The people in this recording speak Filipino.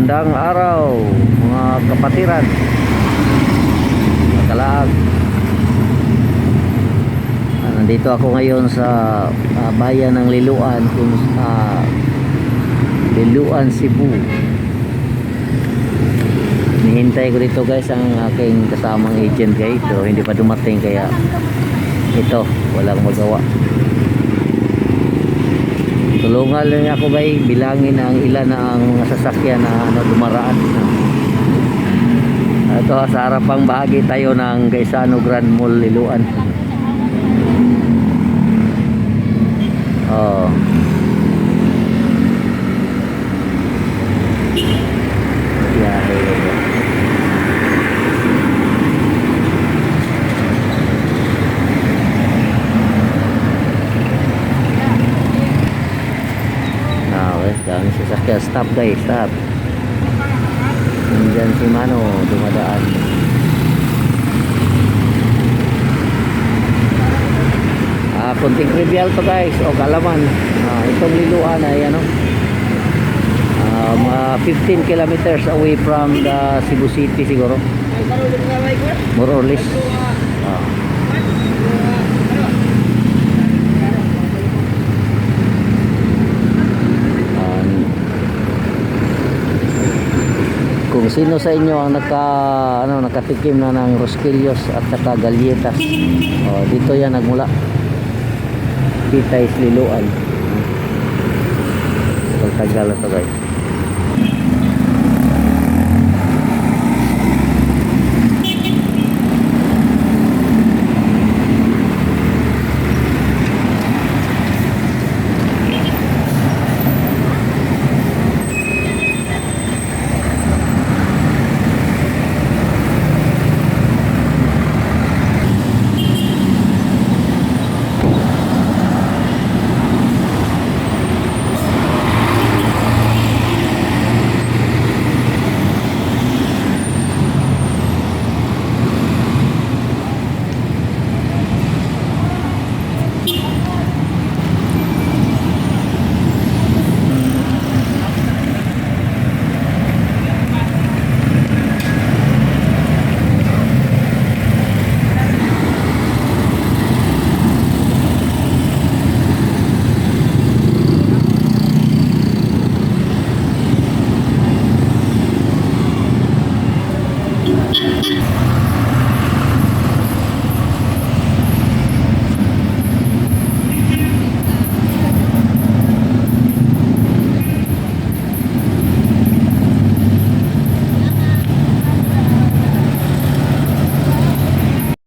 Magandang araw mga kapatiran, mga kalaag. Nandito ako ngayon sa bayan ng Liloan, Liloan, Cebu. Nihintay ko dito guys ang aking kasamang agent guys. So, hindi pa dumating kaya ito, walang magawa. Tulungan lang ako bay, bilangin ang ilan na ang mga sasakyan na dumaraan. Ito sa harapang bahagi tayo ng Gaisano Grand Mall Liloan. Oh. Dami sasakyan, stop guys, stop. Nandyan si Mano dumadaan. Kunting trivial to guys o kalaman. Itong Liloan ay ano, 15 kilometers away from the Cebu City siguro, more or less. Kung sino sa inyo ang nakatikim na ng Rosquillos at saka galletas, dito yan nagmula. Kita is Liloan. Tagal na to guys.